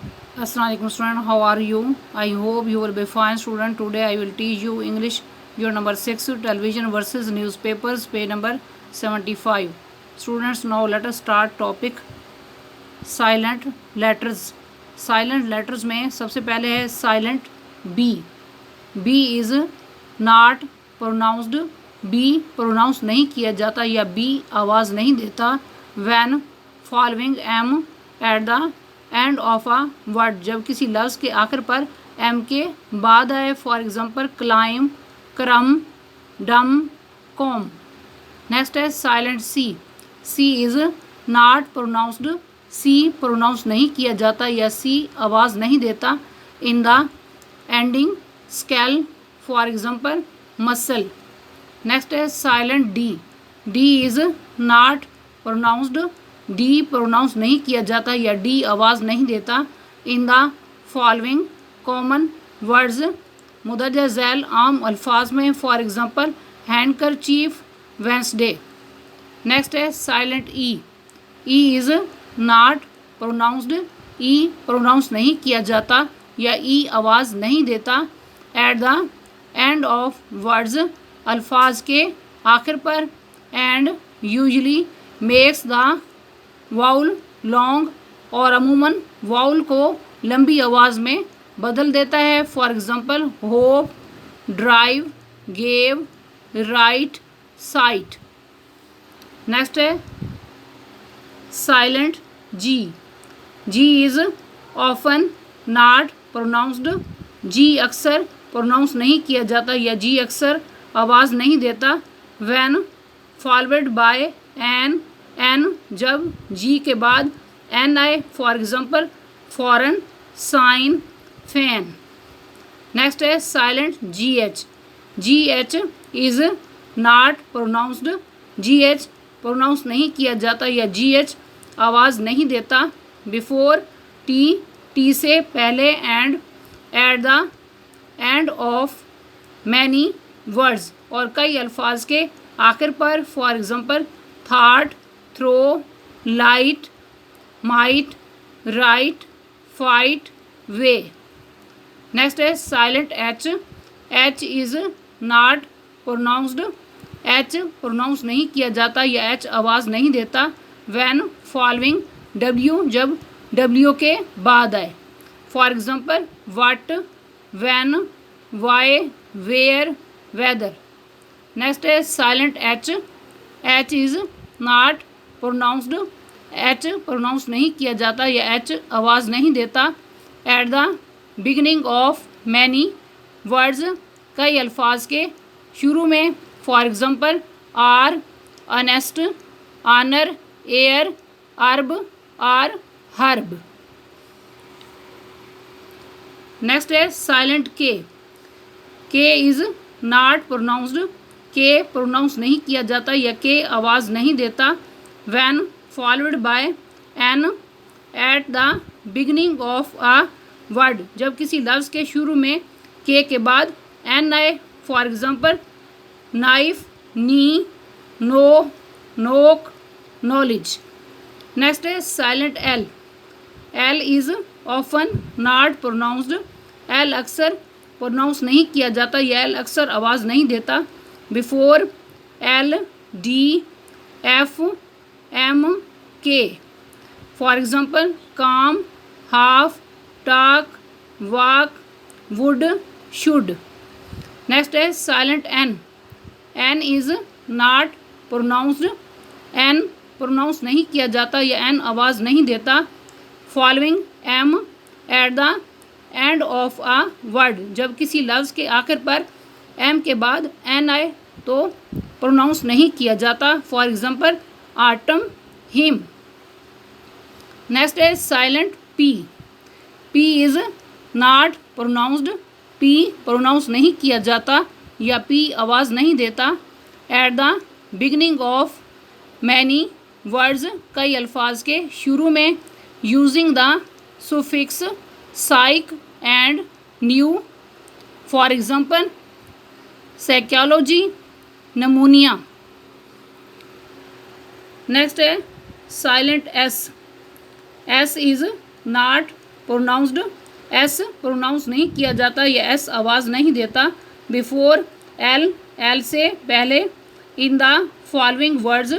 Assalamualaikum student, how are you? I hope you will be fine student. Today I will teach you English your number 6 television versus newspapers page number 75. Students, now let us start topic silent letters. Silent letters में सबसे पहले है silent B. B is not pronounced. B pronounce नहीं किया जाता या B आवाज़ नहीं देता when following M at the end of a word, जब किसी लफ्ज़ के आखिर पर एम के बाद आए. For example climb, crumb, dumb, comb. Next है silent C. C is not pronounced. C pronounce नहीं किया जाता या सी आवाज़ नहीं देता in the ending scale. For example muscle. Next है silent D. D is not pronounced. D pronounce नहीं किया जाता या डी आवाज़ नहीं देता in the following common words, मुदर्ज झैल आम अल्फाज में. For example handkerchief, Wednesday. Next है silent E. E is not pronounced. E pronounce नहीं किया जाता या ई आवाज़ नहीं देता at the end of words, अल्फाज के आखिर पर. And usually makes the vowel long, और अमूमन वाउल को लंबी आवाज़ में बदल देता है. For example hope, drive, gave, write, site. Next है silent G. G is often not pronounced. G अक्सर प्रोनाउंस नहीं किया जाता या जी अक्सर आवाज़ नहीं देता when followed by N. N जब जी के बाद एन आए. For example foreign, sign, feign. Next है silent G H. G H is not pronounced. G H pronounce नहीं किया जाता या जी एच आवाज़ नहीं देता बिफोर टी. टी से पहले and at the end of many words, और कई अल्फाज के आखिर पर. For example thought, through, light, might, right, fight, weigh. Next है silent H. H is not pronounced. H pronounce नहीं किया जाता या एच आवाज़ नहीं देता व्हेन फॉलोइंग डब्ल्यू, जब डब्ल्यू के बाद आए. For example what, when, why, where, whether. Next है silent H. H is not pronounced. H pronounce नहीं किया जाता या एच आवाज़ नहीं देता at the beginning of many words, कई अल्फाज के शुरू में. For example hour, honest, honour, heir, herb, hour, herb. Next है silent K. K is not pronounced. K pronounce नहीं किया जाता या के आवाज़ नहीं देता when followed by N at the beginning of a word, जब किसी लफ्ज़ के शुरू में के बाद एन आए. For example knife, knee, know, knock, knowledge. Next है silent L. L is often not pronounced. L अक्सर प्रोनाउंस नहीं किया जाता या एल अक्सर आवाज़ नहीं देता before L, D, F, M, K. For example calm, half, talk, walk, would, should. Next है silent N. N is not pronounced. N pronounce नहीं किया जाता या एन आवाज़ नहीं देता following M at the end of a word, जब किसी लफ्ज़ के आखिर पर एम के बाद एन आए तो प्रोनाउंस नहीं किया जाता. For example autumn, hymn. Next है silent P. P is not pronounced. P pronounce नहीं किया जाता या पी आवाज़ नहीं देता at the beginning of many words, कई अल्फाज के शुरू में. Using the suffix psych and pneu. For example psychology, pneumonia. Next है silent S. S is not pronounced, S pronounce नहीं किया जाता या एस आवाज़ नहीं देता। बिफोर, एल एल से पहले। इन द फॉलोइंग वर्ड्स,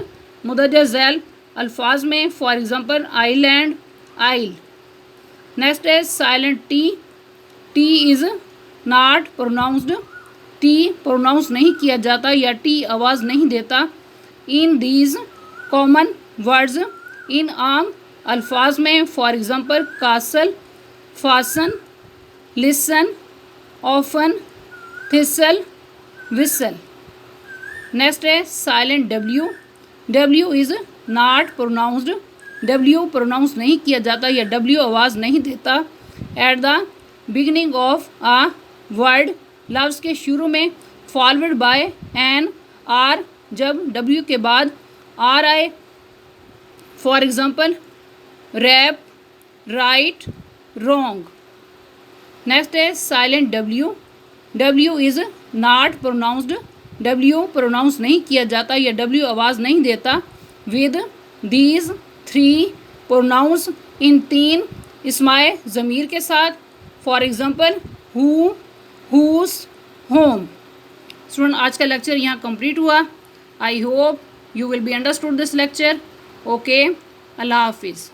मुदज्जर झैल अल्फाज में, for example island, isle. Next है silent T, T is not pronounced, T pronounce नहीं किया जाता या टी आवाज़ नहीं देता। इन दीज कॉमन वर्ड्स, इन आम अल्फाज में, for example castle, fasten, listen, often, thistle, whistle. Next है silent W, W is not pronounced, W pronounce नहीं किया जाता या डब्ल्यू आवाज़ नहीं देता। At the beginning of a word, लफ्ज़ के शुरू में, फॉलोड बाय एन आर, जब डब्ल्यू के बाद आर आए, for example wrap, write, wrong. Next है silent W, W is not pronounced, W pronounce नहीं किया जाता या डब्ल्यू आवाज़ नहीं देता। विद दीज थ्री प्रोनाउंस, इन तीन इस्माए ज़मीर के साथ, for example who, whose, whom. Student आज का लेक्चर यहाँ कंप्लीट हुआ। I hope you will be understood this lecture. Okay, अल्लाह हाफिज़।